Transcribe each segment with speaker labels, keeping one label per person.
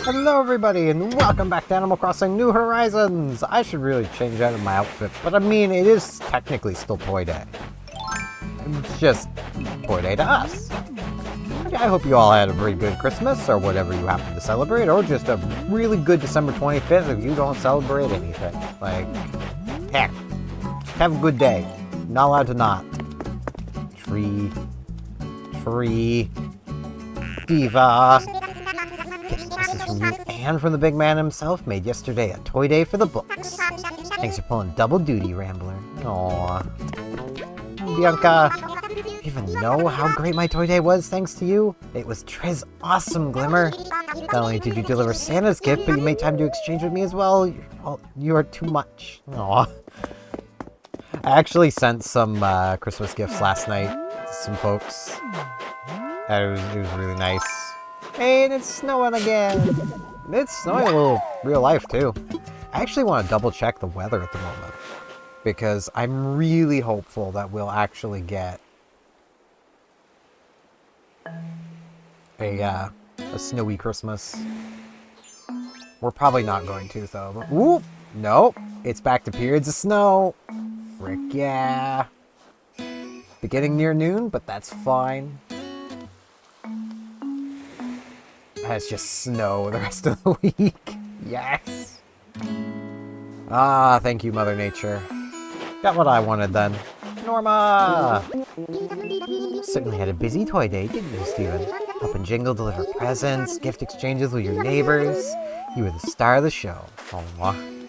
Speaker 1: Hello everybody and welcome back to Animal Crossing New Horizons! I should really change out of my outfit, but I mean, it is technically still Toy Day. It's just Toy Day to us. I hope you all had a pretty good Christmas, or whatever you happen to celebrate, or just a really good December 25th if you don't celebrate anything. Like, heck, have a good day. Not allowed to not. Tree. Diva. This is from you and from the big man himself, made yesterday a toy day for the books. Thanks for pulling double duty, Rambler. Aww. Bianca, you even know how great my toy day was thanks to you? It was Trez awesome, Glimmer. Not only did you deliver Santa's gift, but you made time to exchange with me as well. You are too much. Aww. I actually sent some Christmas gifts last night to some folks. It was really nice. And it's snowing again. It's snowing a little real life too. I actually want to double check the weather at the moment, because I'm really hopeful that we'll actually get a snowy Christmas. We're probably not going to though. But, whoop! Nope. It's back to periods of snow. Frick yeah. Beginning near noon, but that's fine. It's just snow the rest of the week. Yes. Ah, thank you, Mother Nature. Got what I wanted then. Norma! Certainly had a busy toy day, didn't you, Steven? Helping Jingle deliver presents, gift exchanges with your neighbors. You were the star of the show. Aww.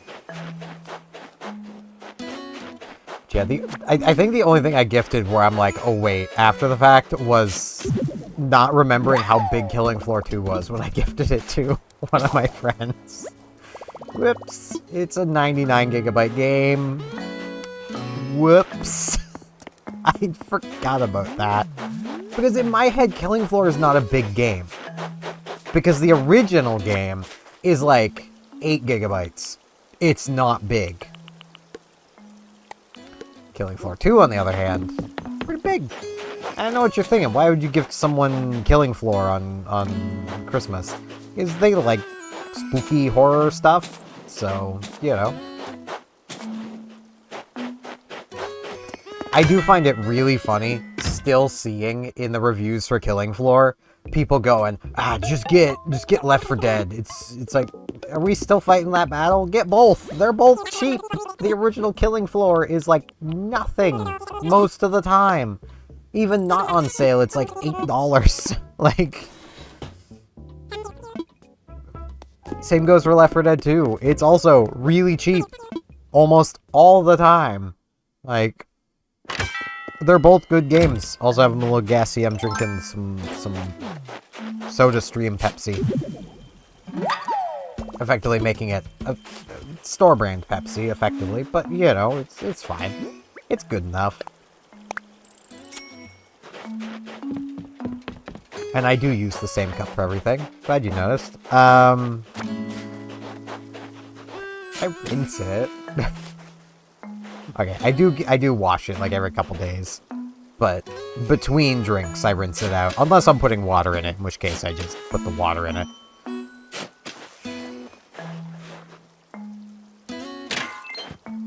Speaker 1: Yeah, I think the only thing I gifted where I'm like, oh wait, after the fact was not remembering how big Killing Floor 2 was when I gifted it to one of my friends. Whoops. It's a 99 gigabyte game. Whoops. I forgot about that. Because in my head, Killing Floor is not a big game. Because the original game is like 8 gigabytes. It's not big. Killing Floor 2, on the other hand, pretty big. I don't know what you're thinking. Why would you gift someone Killing Floor on Christmas? Because they like spooky horror stuff, so, you know. I do find it really funny still seeing in the reviews for Killing Floor people going, just get Left 4 Dead. It's like, are we still fighting that battle? Get both. They're both cheap. The original Killing Floor is like nothing most of the time. Even not on sale, it's like $8. Like, same goes for Left 4 Dead 2. It's also really cheap almost all the time. Like, they're both good games. Also, I'm a little gassy. I'm drinking some SodaStream Pepsi. Effectively making it a store brand Pepsi, effectively. But, you know, it's fine. It's good enough. And I do use the same cup for everything. Glad you noticed. I rinse it. Okay, I do wash it like every couple days. But between drinks, I rinse it out. Unless I'm putting water in it, in which case I just put the water in it.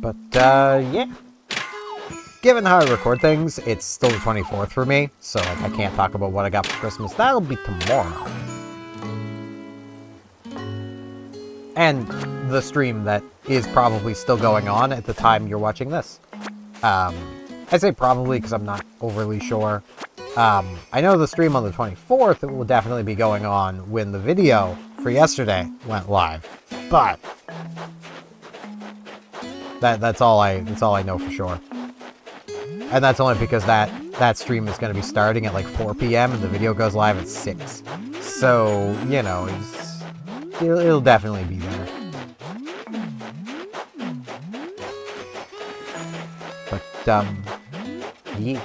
Speaker 1: But, yeah. Given how I record things, it's still the 24th for me, so like, I can't talk about what I got for Christmas. That'll be tomorrow. And the stream that is probably still going on at the time you're watching this. I say probably because I'm not overly sure. I know the stream on the 24th will definitely be going on when the video for yesterday went live, but that's all I know for sure. And that's only because that stream is going to be starting at like 4 p.m. and the video goes live at 6. So, you know, it'll definitely be there. yeah.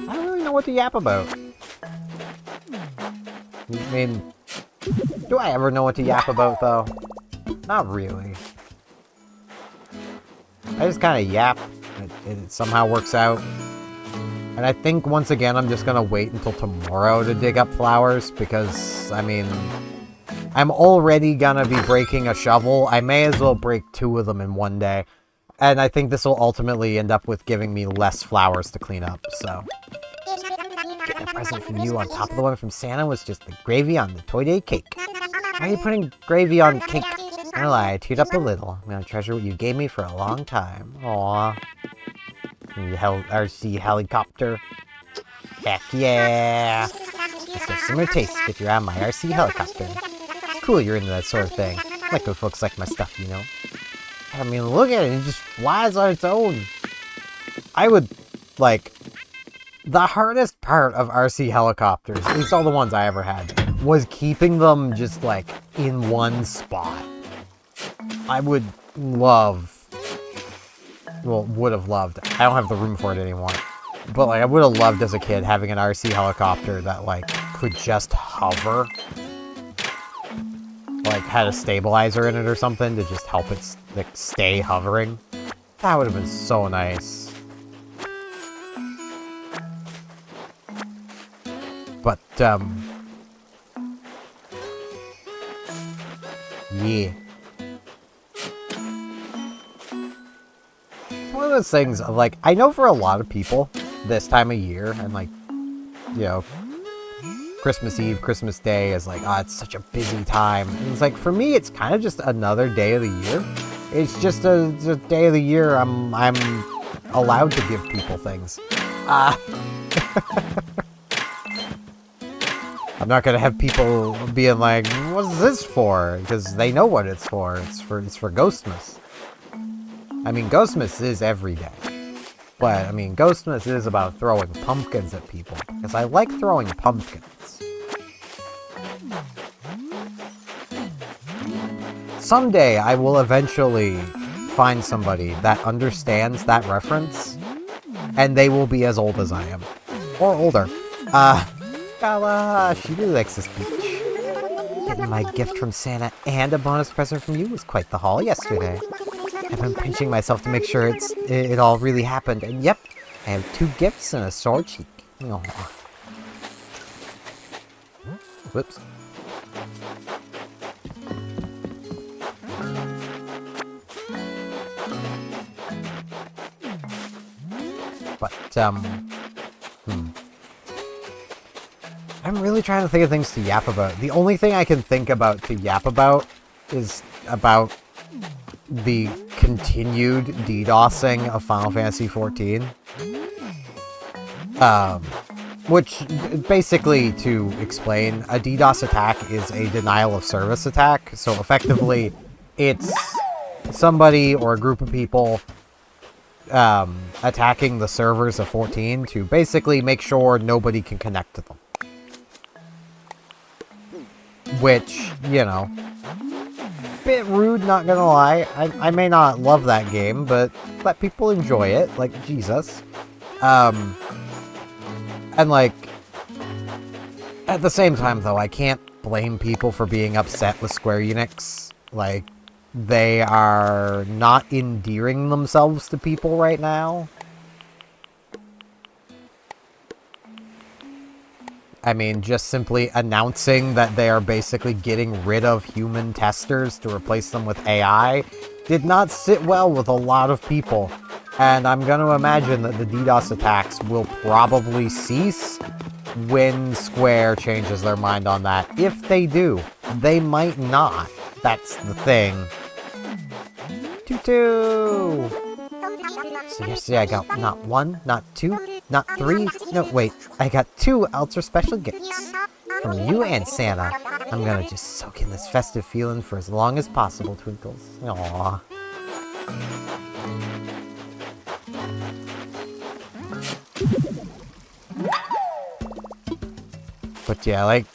Speaker 1: I don't really know what to yap about. I mean, do I ever know what to yap about, though? Not really. I just kind of yap. It somehow works out. And I think, once again, I'm just gonna wait until tomorrow to dig up flowers, because, I mean, I'm already gonna be breaking a shovel. I may as well break 2 of them in one day. And I think this will ultimately end up with giving me less flowers to clean up, so. Getting a present from you on top of the one from Santa was just the gravy on the Toy Day cake. Why are you putting gravy on cake? I lie, I teared up a little. I'm gonna treasure what you gave me for a long time. Aww. RC helicopter. Heck yeah! Let's get some more taste. Get you out of my RC helicopter. It's cool you're into that sort of thing. I like when folks like my stuff, you know? I mean, look at it. It just flies on its own. I would, like... The hardest part of RC helicopters, at least all the ones I ever had, was keeping them just, like, in one spot. I would love... Well, would have loved. I don't have the room for it anymore. But, like, I would have loved as a kid having an RC helicopter that, like, could just hover. Like, had a stabilizer in it or something to just help it, like, stay hovering. That would have been so nice. But, yeah. It's one of those things of, like, I know for a lot of people, this time of year, and, like, you know, Christmas Eve, Christmas Day is like, it's such a busy time. And it's like, for me, it's kind of just another day of the year. It's just a day of the year I'm allowed to give people things. I'm not gonna have people being like, what's this for? Because they know what it's for. It's for Ghostmas. I mean, Ghostmas is every day. But, I mean, Ghostmas is about throwing pumpkins at people. Because I like throwing pumpkins. Someday, I will eventually find somebody that understands that reference. And they will be as old as I am. Or older. Gala, she really likes this beach. Getting my gift from Santa and a bonus present from you was quite the haul yesterday. I've been pinching myself to make sure it all really happened, and yep, I have 2 gifts and a sore cheek. Aww. Whoops. But, I'm really trying to think of things to yap about. The only thing I can think about to yap about is about the continued DDoSing of Final Fantasy XIV. Which, basically, to explain, a DDoS attack is a denial of service attack. So, effectively, it's somebody or a group of people attacking the servers of 14 to basically make sure nobody can connect to them. Which, you know, bit rude, not gonna lie. I may not love that game, but let people enjoy it, like, Jesus. And, like, at the same time, though, I can't blame people for being upset with Square Enix. Like, they are not endearing themselves to people right now. I mean, just simply announcing that they are basically getting rid of human testers to replace them with AI did not sit well with a lot of people. And I'm going to imagine that the DDoS attacks will probably cease when Square changes their mind on that. If they do, they might not. That's the thing. Tutu! So yesterday I got not 1, not 2, not 3, no wait, I got 2 ultra special gifts. From you and Santa. I'm gonna just soak in this festive feeling for as long as possible, Twinkles. Aww. But yeah, like,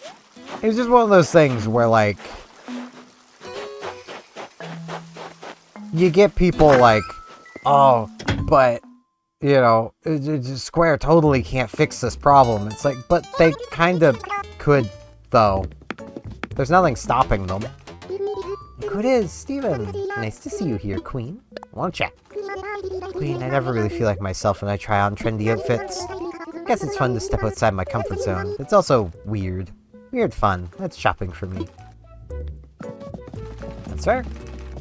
Speaker 1: it's just one of those things where, like, you get people like, oh, But, you know, Square totally can't fix this problem. It's like, but they kind of could, though. There's nothing stopping them. Who it is, Steven. Nice to see you here, Queen. Want to chat? Queen, I never really feel like myself when I try on trendy outfits. I guess it's fun to step outside my comfort zone. It's also weird. Weird fun. That's shopping for me. That's fair.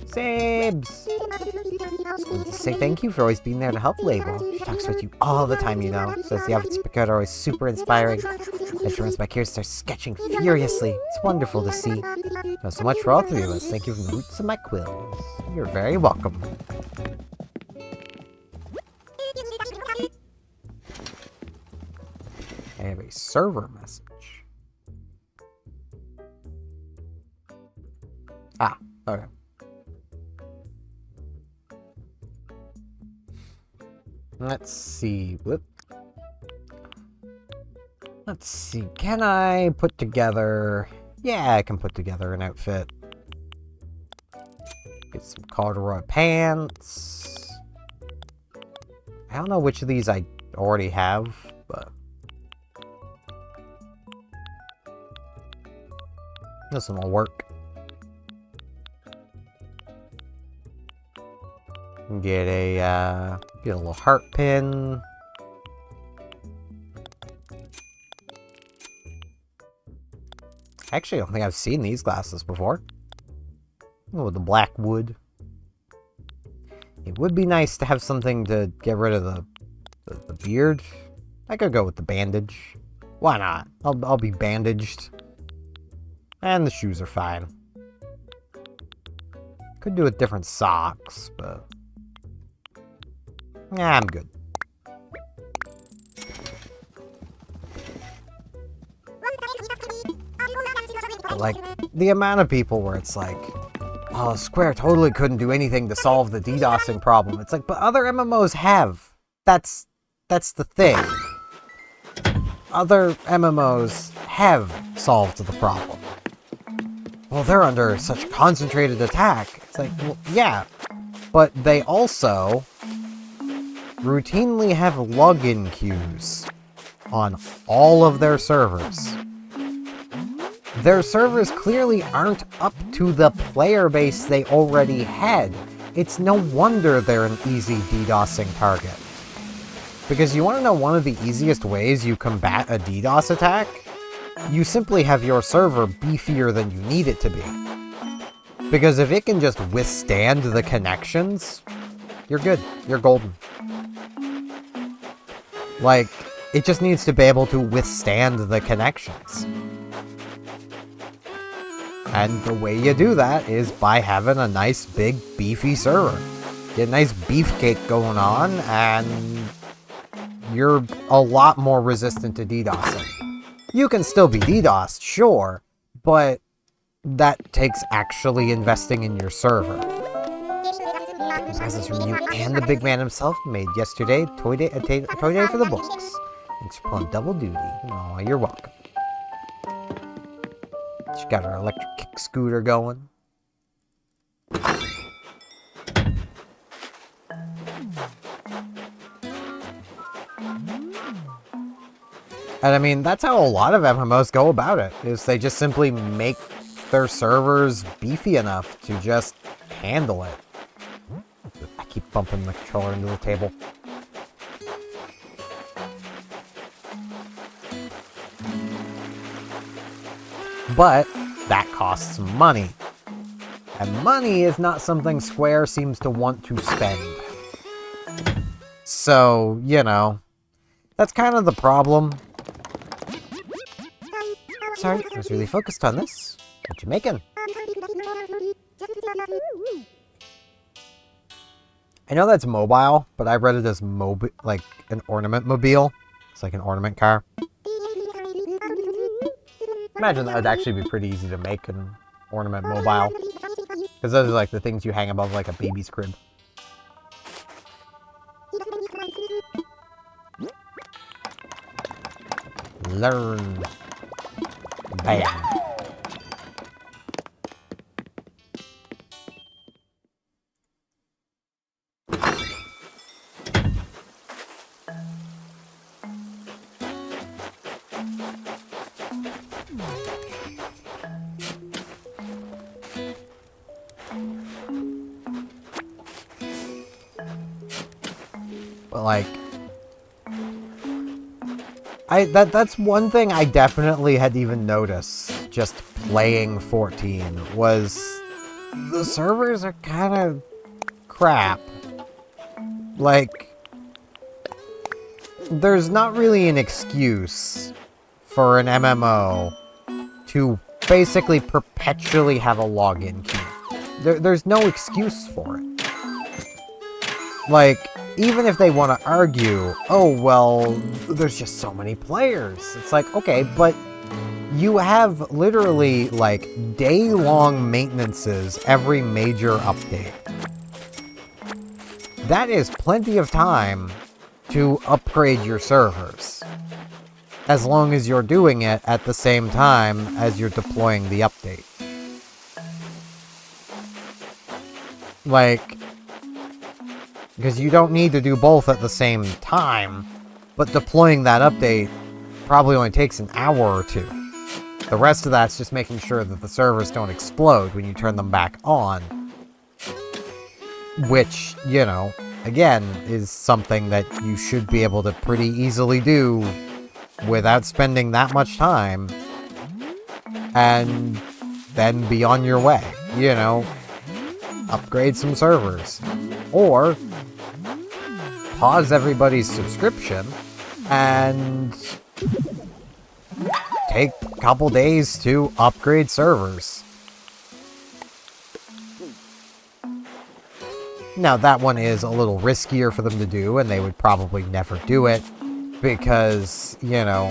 Speaker 1: Sabes! To say thank you for always being there to help Label. She talks with you all the time, you know. Says the outfits picked out are always super inspiring. Then she runs back here and starts sketching furiously. It's wonderful to see. Thanks so much for all three of us. Thank you from the roots of my quills. You're very welcome. I have a server message. Ah, okay. Let's see. Whoop. Let's see. Can I put together... Yeah, I can put together an outfit. Get some corduroy pants. I don't know which of these I already have, but... this one will work. Get a little heart pin. Actually, I don't think I've seen these glasses before. Oh, with the black wood. It would be nice to have something to get rid of the beard. I could go with the bandage. Why not? I'll be bandaged. And the shoes are fine. Could do with different socks, but... yeah, I'm good. But, like, the amount of people where it's like, oh, Square totally couldn't do anything to solve the DDoSing problem. It's like, but other MMOs have. That's the thing. Other MMOs have solved the problem. Well, they're under such concentrated attack. It's like, well, yeah, but they also routinely have login queues on all of their servers. Their servers clearly aren't up to the player base they already had. It's no wonder they're an easy DDoSing target. Because you want to know one of the easiest ways you combat a DDoS attack? You simply have your server beefier than you need it to be. Because if it can just withstand the connections, you're good. You're golden. Like, it just needs to be able to withstand the connections. And the way you do that is by having a nice, big, beefy server. Get a nice beefcake going on, and you're a lot more resistant to DDoSing. You can still be DDoSed, sure, but that takes actually investing in your server. Presents from you and the big man himself made yesterday, a toy day for the books. Thanks for pulling double duty. Aw, you're welcome. She got her electric kick scooter going. And I mean, that's how a lot of MMOs go about it, is they just simply make their servers beefy enough to just handle it. I keep bumping the controller into the table. But that costs money. And money is not something Square seems to want to spend. So, you know, that's kind of the problem. Sorry, I was really focused on this. What you making? I know that's mobile, but I read it as like an ornament mobile. It's like an ornament car. Imagine that would actually be pretty easy to make an ornament mobile. Because those are like the things you hang above like a baby's crib. Learn. Bam. Like, that's one thing I definitely had even noticed just playing 14 was the servers are kind of crap. Like, there's not really an excuse for an MMO to basically perpetually have a login key. There's no excuse for it. Like, even if they want to argue, oh, well, there's just so many players. It's like, okay, but you have literally, like, day-long maintenances every major update. That is plenty of time to upgrade your servers. As long as you're doing it at the same time as you're deploying the update. Like, because you don't need to do both at the same time, but deploying that update probably only takes an hour or two. The rest of that's just making sure that the servers don't explode when you turn them back on. Which, you know, again, is something that you should be able to pretty easily do without spending that much time, and then be on your way, you know, upgrade some servers, or pause everybody's subscription and take a couple days to upgrade servers. Now, that one is a little riskier for them to do, and they would probably never do it, because, you know,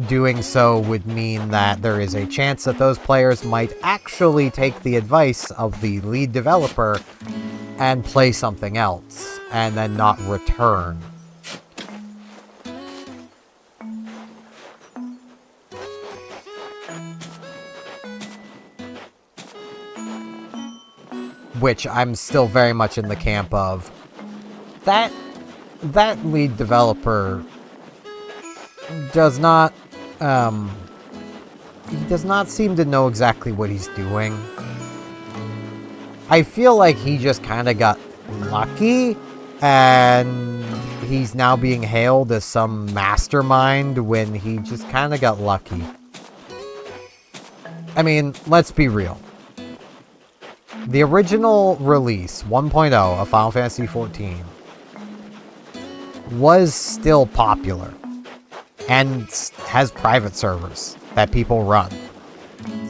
Speaker 1: doing so would mean that there is a chance that those players might actually take the advice of the lead developer and play something else, and then not return. Which I'm still very much in the camp of. That lead developer does not, he does not seem to know exactly what he's doing. I feel like he just kind of got lucky, and he's now being hailed as some mastermind when he just kind of got lucky. I mean, let's be real. The original release, 1.0 of Final Fantasy XIV, was still popular and has private servers that people run.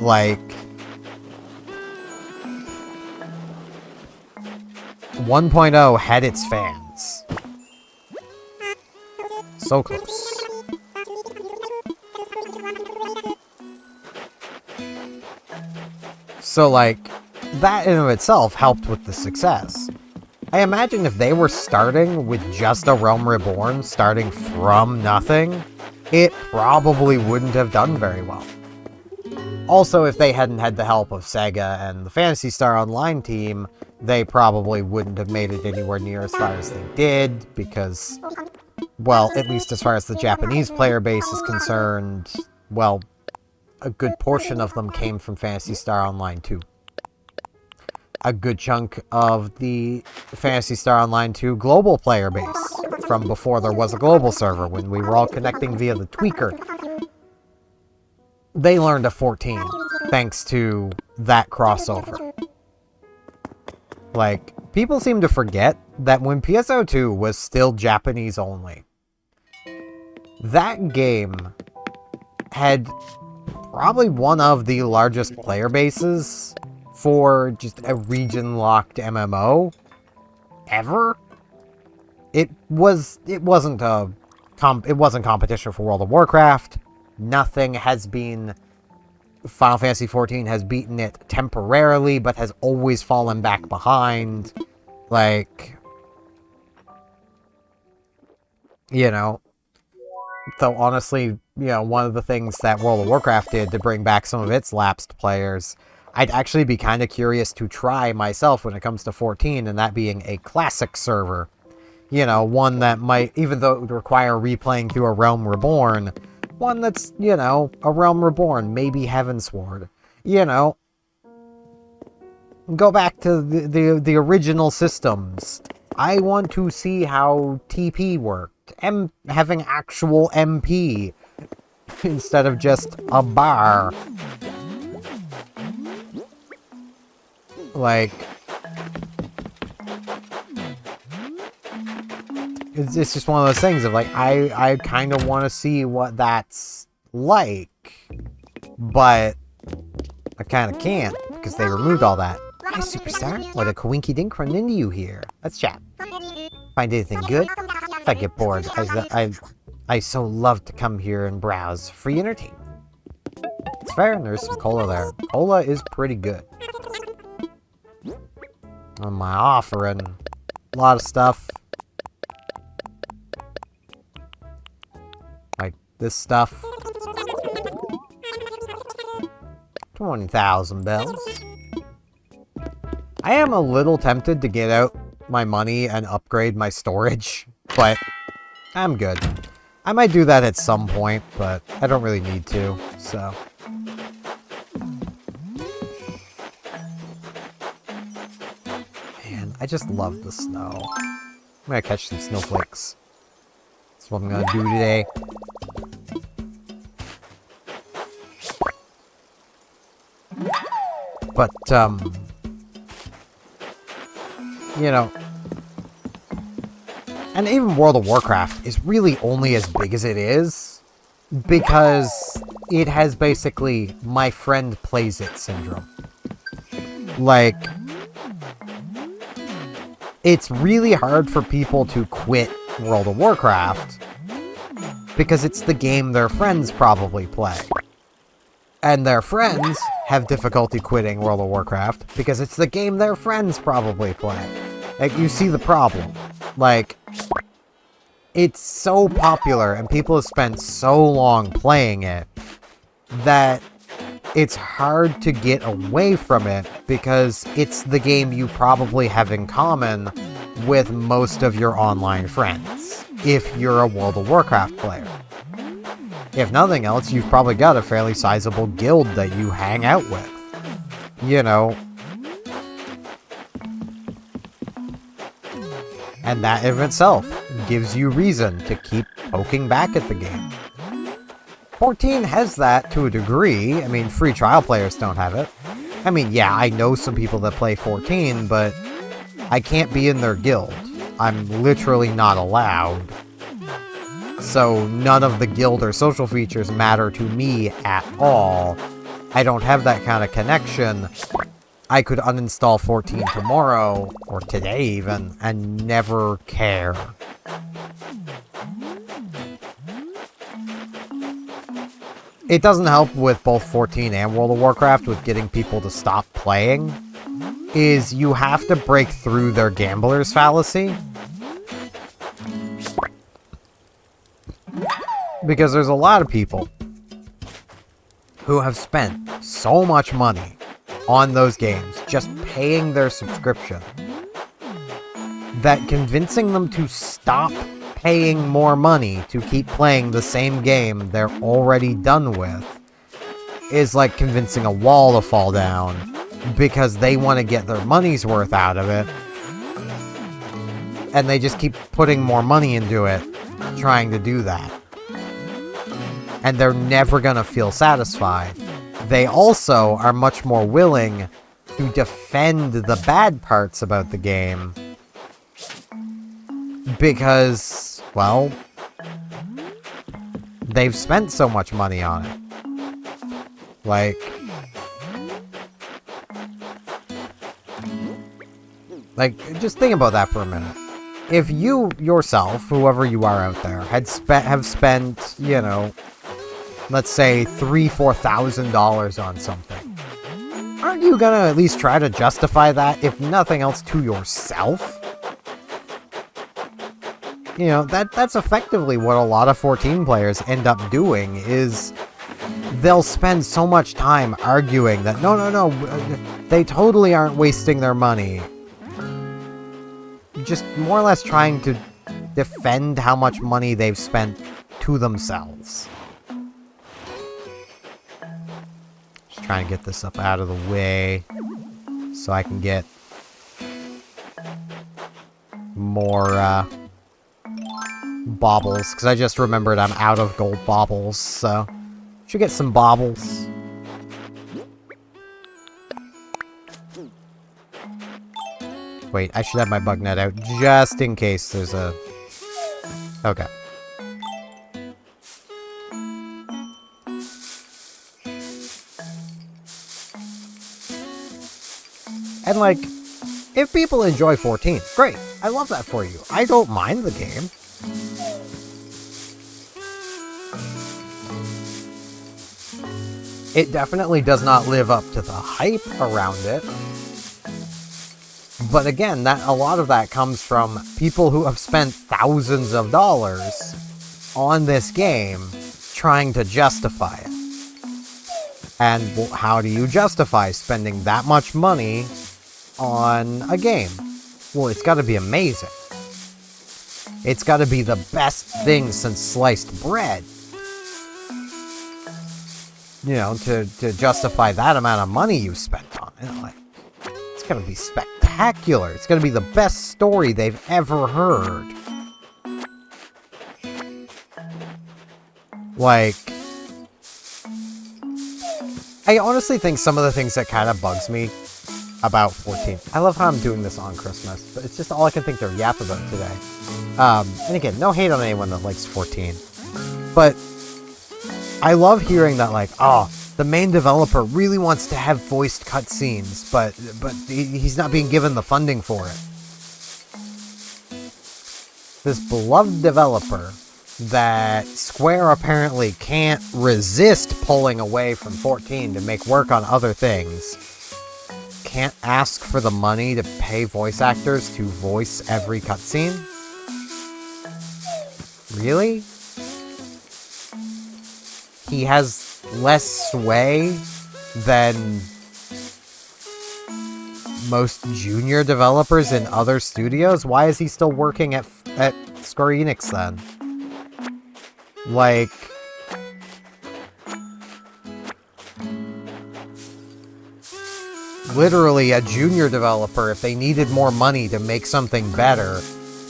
Speaker 1: Like, 1.0 had its fans. So close. So, like, that in of itself helped with the success. I imagine if they were starting with just A Realm Reborn, starting from nothing, it probably wouldn't have done very well. Also, if they hadn't had the help of Sega and the Phantasy Star Online team, they probably wouldn't have made it anywhere near as far as they did, because, well, at least as far as the Japanese player base is concerned, well, a good portion of them came from Phantasy Star Online 2. A good chunk of the Phantasy Star Online 2 global player base, from before there was a global server, when we were all connecting via the tweaker. They learned a 14, thanks to that crossover. Like, people seem to forget that when PSO2 was still Japanese only, that game had probably one of the largest player bases for just a region-locked MMO ever. It wasn't competition for World of Warcraft. Nothing has been. Final Fantasy XIV has beaten it temporarily, but has always fallen back behind. Like, you know. Though honestly, you know, one of the things that World of Warcraft did to bring back some of its lapsed players, I'd actually be kind of curious to try myself when it comes to 14, and that being a classic server. You know, one that might, even though it would require replaying through A Realm Reborn, one that's, you know, A Realm Reborn, maybe Heavensward. You know, go back to the original systems I want to see how TP worked. Having actual MP instead of just a bar. Like, it's just one of those things of like, I kind of want to see what that's like, but I kind of can't because they removed all that. Hi, Superstar. What a coinky dink run into you here. Let's chat. Find anything good? If I get bored, I so love to come here and browse. Free entertainment. It's fair, and there's some cola there. Cola is pretty good. On my offering, a lot of stuff. Like this stuff. 20,000 bells. I am a little tempted to get out my money and upgrade my storage, but I'm good. I might do that at some point, but I don't really need to, so. Man, I just love the snow. I'm gonna catch some snowflakes. That's what I'm gonna do today. But, you know, and even World of Warcraft is really only as big as it is because it has basically my friend plays it syndrome. Like, it's really hard for people to quit World of Warcraft because it's the game their friends probably play. And their friends have difficulty quitting World of Warcraft because it's the game their friends probably play. Like, you see the problem. Like, it's so popular and people have spent so long playing it that it's hard to get away from it because it's the game you probably have in common with most of your online friends, if you're a World of Warcraft player. If nothing else, you've probably got a fairly sizable guild that you hang out with. You know. And that in itself gives you reason to keep poking back at the game. 14 has that to a degree. I mean, free trial players don't have it. I mean, yeah, I know some people that play 14, but I can't be in their guild. I'm literally not allowed. So none of the guild or social features matter to me at all. I don't have that kind of connection. I could uninstall 14 tomorrow, or today even, and never care. It doesn't help with both 14 and World of Warcraft with getting people to stop playing, is you have to break through their gambler's fallacy. Because there's a lot of people who have spent so much money on those games, just paying their subscription, that convincing them to stop paying more money to keep playing the same game they're already done with is like convincing a wall to fall down because they want to get their money's worth out of it, and they just keep putting more money into it, trying to do that. And they're never going to feel satisfied. They also are much more willing to defend the bad parts about the game because, well, they've spent so much money on it. Like, just think about that for a minute. If you yourself, whoever you are out there, have spent, you know, let's say $3,000-4,000 on something, aren't you gonna at least try to justify that, if nothing else, to yourself? You know, that's effectively what a lot of 14 players end up doing, is they'll spend so much time arguing that, no, they totally aren't wasting their money. Just more or less trying to defend how much money they've spent to themselves. Just trying to get this up out of the way so I can get more, baubles, because I just remembered I'm out of gold baubles, so should get some baubles. Wait, I should have my bug net out just in case there's a... Okay. And like, if people enjoy 14, great. I love that for you. I don't mind the game. It definitely does not live up to the hype around it. But again, a lot of that comes from people who have spent thousands of dollars on this game trying to justify it. And how do you justify spending that much money on a game? Well, it's got to be amazing. It's got to be the best thing since sliced bread. You know, to justify that amount of money you spent on it. Like, it's going to be spectacular. It's going to be the best story they've ever heard. Like, I honestly think some of the things that kind of bugs me about 14. I love how I'm doing this on Christmas, but it's just all I can think to yap about today. And again, no hate on anyone that likes 14. But I love hearing that, like, oh, the main developer really wants to have voiced cutscenes, but he's not being given the funding for it. This beloved developer that Square apparently can't resist pulling away from 14 to make work on other things, can't ask for the money to pay voice actors to voice every cutscene? Really? He has less sway than most junior developers in other studios? Why is he still working at Square Enix then? Like, literally a junior developer, if they needed more money to make something better,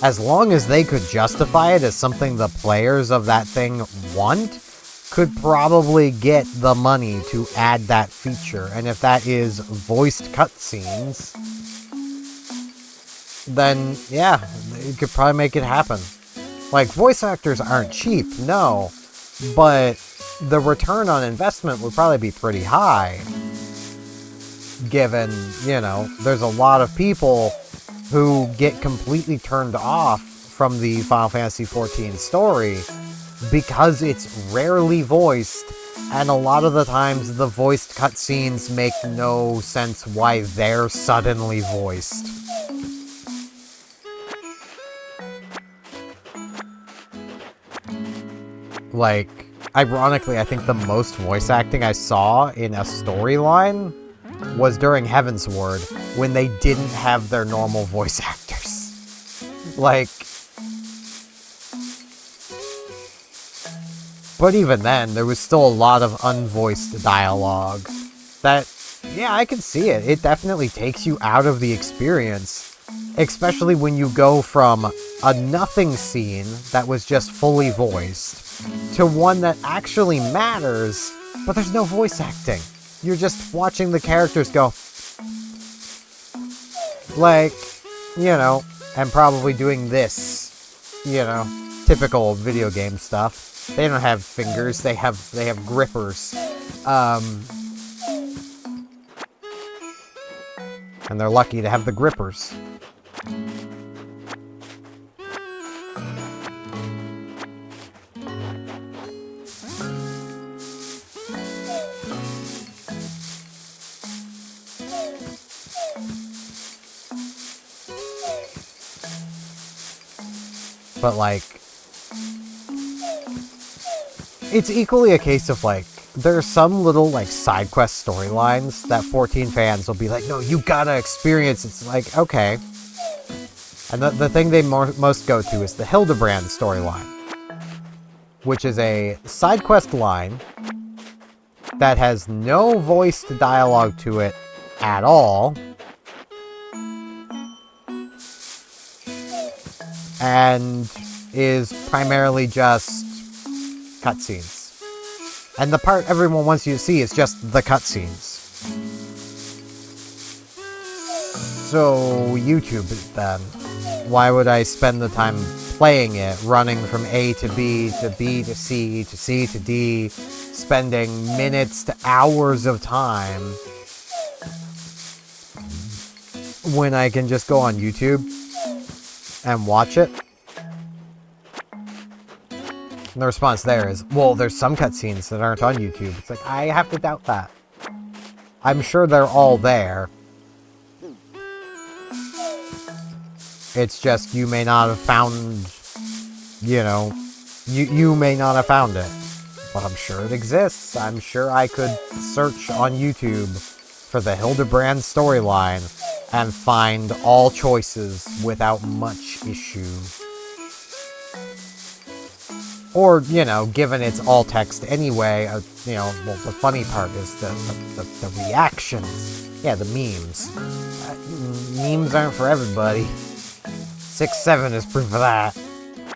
Speaker 1: as long as they could justify it as something the players of that thing want, could probably get the money to add that feature. And if that is voiced cutscenes, then yeah, you could probably make it happen. Like, voice actors aren't cheap, no, but the return on investment would probably be pretty high, given, you know, there's a lot of people who get completely turned off from the Final Fantasy XIV story because it's rarely voiced, and a lot of the times the voiced cutscenes make no sense why they're suddenly voiced. Like, ironically, I think the most voice acting I saw in a storyline was during Heavensward, when they didn't have their normal voice actors. Like, but even then, there was still a lot of unvoiced dialogue. That, yeah, I can see it. It definitely takes you out of the experience, especially when you go from a nothing scene that was just fully voiced to one that actually matters, but there's no voice acting. You're just watching the characters go, like, you know, and probably doing this, you know, typical video game stuff. They don't have fingers, they have grippers. And they're lucky to have the grippers. But, like, it's equally a case of, like, there are some little, like, side quest storylines that 14 fans will be like, no, you gotta experience. It's like, okay. And the thing they most go to is the Hildebrand storyline, which is a side quest line that has no voiced dialogue to it at all. and is primarily just cutscenes. And the part everyone wants you to see is just the cutscenes. So, YouTube then. Why would I spend the time playing it, running from A to B to B to C to C to D, spending minutes to hours of time, when I can just go on YouTube and watch it? And the response there is, well, there's some cutscenes that aren't on YouTube. It's like, I have to doubt that. I'm sure they're all there. It's just you may not have found, you may not have found it. But I'm sure it exists. I'm sure I could search on YouTube for the Hildebrand storyline and find all choices without much issue. Or, given it's all text anyway, well, the funny part is the reactions. Yeah, the memes. Memes aren't for everybody. 6-7 is proof of that.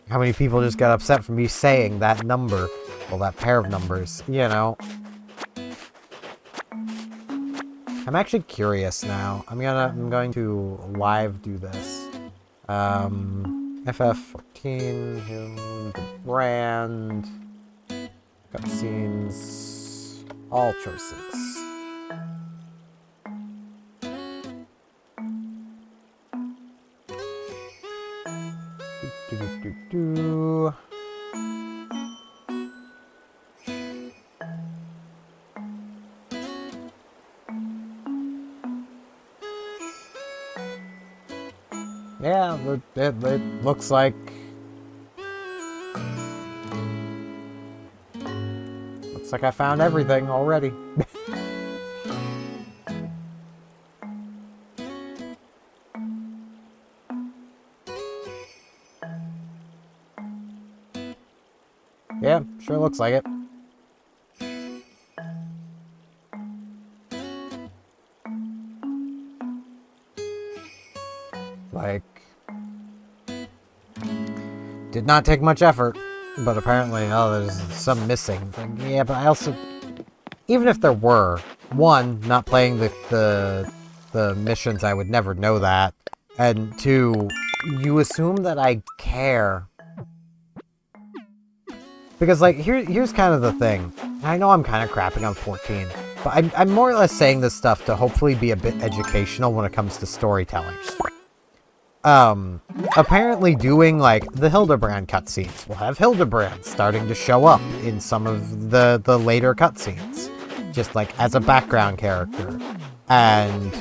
Speaker 1: How many people just got upset from me saying that number? Well, that pair of numbers, I'm actually curious now. I'm going to live do this. FF14, Hildebrand, cutscenes, all choices. Do. Yeah, it looks like... Looks like I found everything already. Yeah, sure looks like it. Did not take much effort, but apparently, there's some missing. Yeah, but I also, even if there were, one, not playing the missions, I would never know that, and two, you assume that I care. Because, here's kind of the thing. I know I'm kind of crapping on 14, but I'm more or less saying this stuff to hopefully be a bit educational when it comes to storytelling. Apparently doing, the Hildebrand cutscenes will have Hildebrand starting to show up in some of the later cutscenes. Just, as a background character. And,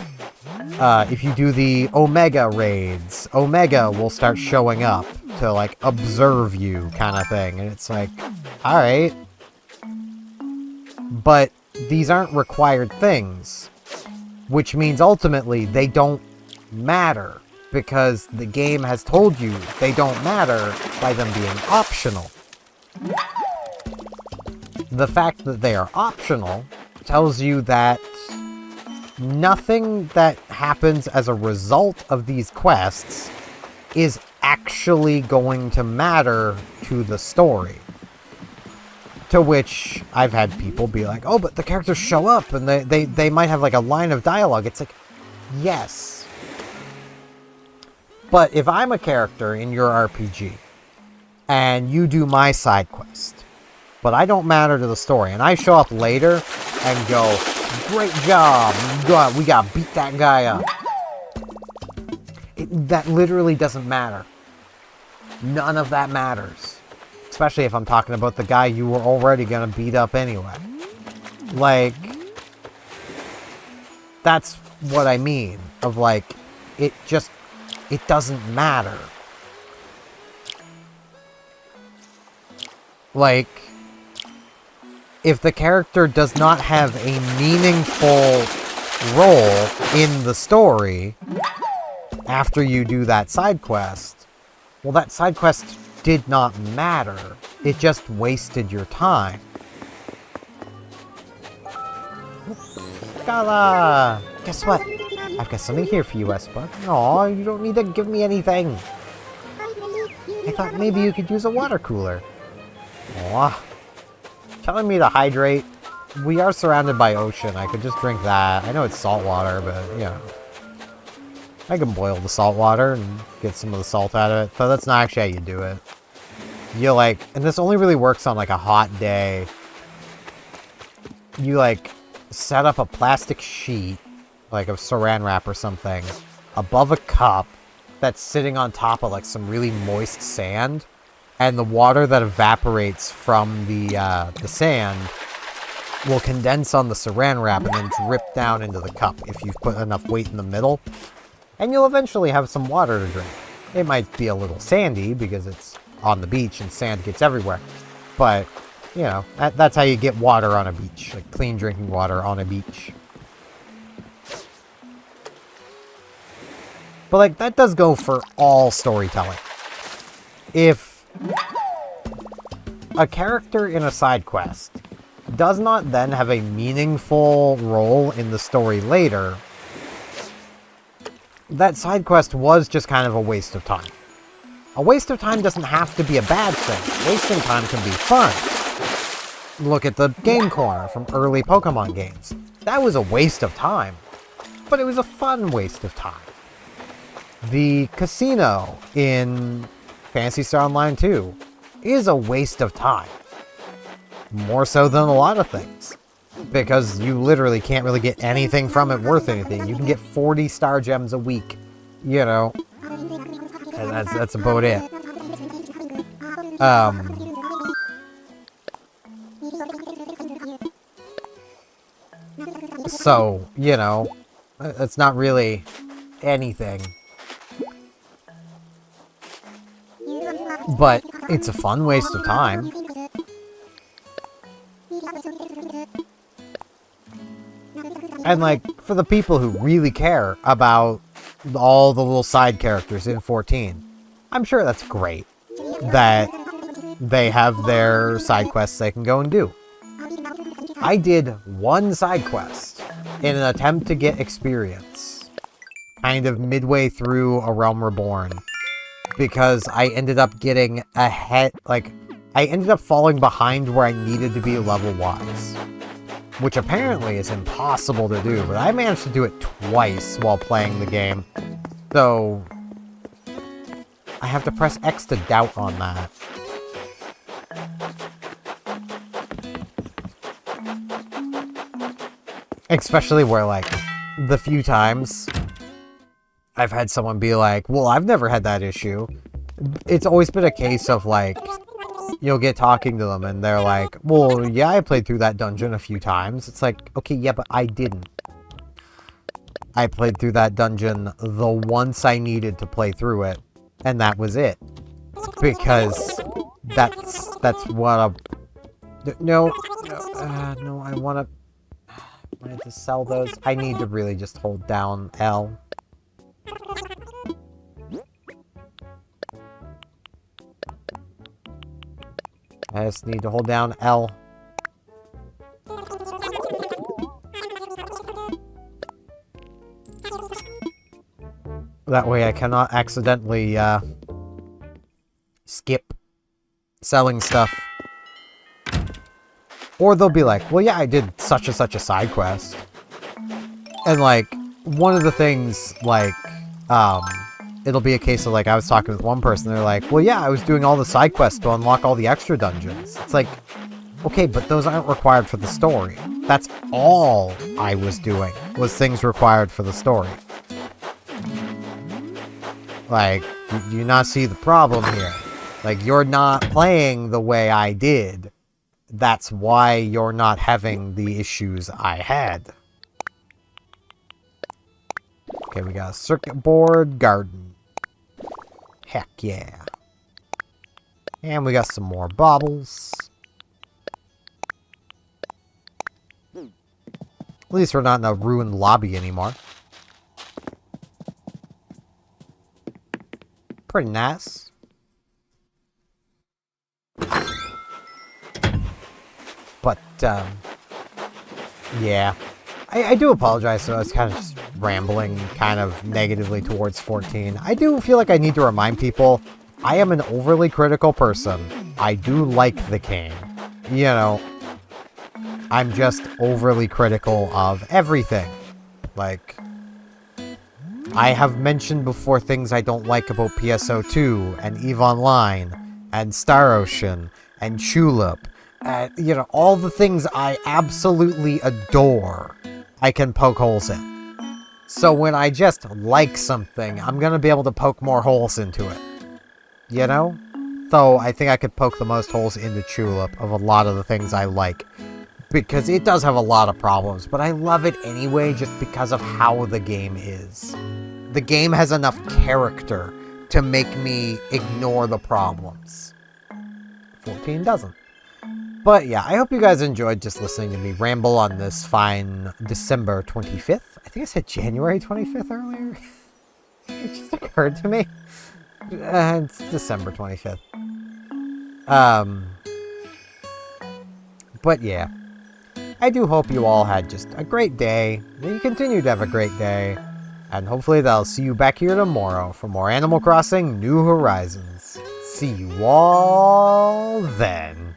Speaker 1: if you do the Omega raids, Omega will start showing up to, observe you kind of thing. And it's alright. But these aren't required things. Which means, ultimately, they don't matter. Because the game has told you they don't matter by them being optional. The fact that they are optional tells you that nothing that happens as a result of these quests is actually going to matter to the story. To which I've had people be like, oh, but the characters show up and they might have a line of dialogue. It's yes. But if I'm a character in your RPG, and you do my side quest, but I don't matter to the story, and I show up later and go, great job, we got beat that guy up. That literally doesn't matter. None of that matters. Especially if I'm talking about the guy you were already going to beat up anyway. That's what I mean, of it doesn't matter. If the character does not have a meaningful role in the story after you do that side quest, well, that side quest did not matter. It just wasted your time. Gala! Guess what? I've got something here for you, Espa. Aw, you don't need to give me anything. thought maybe you could use a water cooler. Aw. Telling me to hydrate. We are surrounded by ocean. I could just drink that. I know it's salt water, but, you know. I can boil the salt water and get some of the salt out of it. So that's not actually how you do it. You, like... And this only really works on, like, a hot day. You, like, set up a plastic sheet, like a saran wrap or something, above a cup that's sitting on top of, like, some really moist sand. And the water that evaporates from the sand will condense on the saran wrap and then drip down into the cup if you've put enough weight in the middle. And you'll eventually have some water to drink. It might be a little sandy because it's on the beach and sand gets everywhere. But, you know, that's how you get water on a beach. Like clean drinking water on a beach. But, like, that does go for all storytelling. If a character in a side quest does not then have a meaningful role in the story later, that side quest was just kind of a waste of time. A waste of time doesn't have to be a bad thing. Wasting time can be fun. Look at the Game Corner from early Pokemon games. That was a waste of time, but it was a fun waste of time. The casino in Phantasy Star Online 2 is a waste of time. More so than a lot of things. Because you literally can't really get anything from it worth anything. You can get 40 star gems a week, you know. And that's about it. So, you know, it's not really anything. But it's a fun waste of time. And, like, for the people who really care about all the little side characters in 14, I'm sure that's great that they have their side quests they can go and do. I did one side quest in an attempt to get experience, kind of midway through A Realm Reborn, because I ended up getting ahead, like, I ended up falling behind where I needed to be level-wise. Which apparently is impossible to do, but I managed to do it twice while playing the game. So, I have to press X to doubt on that. Especially where, like, the few times I've had someone be like, well, I've never had that issue. It's always been a case of, like, you'll get talking to them and they're like, well, yeah, I played through that dungeon a few times. It's like, okay, yeah, but I didn't. I played through that dungeon the once I needed to play through it, and that was it. Because that's what a... No, I want to sell those. I need to really just hold down L. I just need to hold down L. That way I cannot accidentally skip selling stuff. Or they'll be like, well, yeah, I did such and such a side quest. And, like, one of the things, like, it'll be a case of, like, I was talking with one person, they're like, well, yeah, I was doing all the side quests to unlock all the extra dungeons. It's like, okay, but those aren't required for the story. That's all I was doing, was things required for the story. Like, do you not see the problem here? Like, you're not playing the way I did. That's why you're not having the issues I had. Okay, we got a circuit board, garden. Heck yeah. And we got some more baubles. At least we're not in a ruined lobby anymore. Pretty nice. But, yeah. I do apologize, so I was kind of just rambling kind of negatively towards 14. I do feel like I need to remind people I am an overly critical person. I do like the game. You know, I'm just overly critical of everything. Like, I have mentioned before things I don't like about PSO2 and EVE Online and Star Ocean and Tulip. And, you know, all the things I absolutely adore, I can poke holes in. So when I just like something, I'm gonna be able to poke more holes into it. You know? Though I think I could poke the most holes into Tulip of a lot of the things I like. Because it does have a lot of problems, but I love it anyway just because of how the game is. The game has enough character to make me ignore the problems. 14 doesn't. But yeah, I hope you guys enjoyed just listening to me ramble on this fine December 25th. I think I said January 25th earlier. It just occurred to me. It's December 25th. But yeah. I do hope you all had just a great day, that you continue to have a great day, and hopefully that I'll see you back here tomorrow for more Animal Crossing New Horizons. See you all then.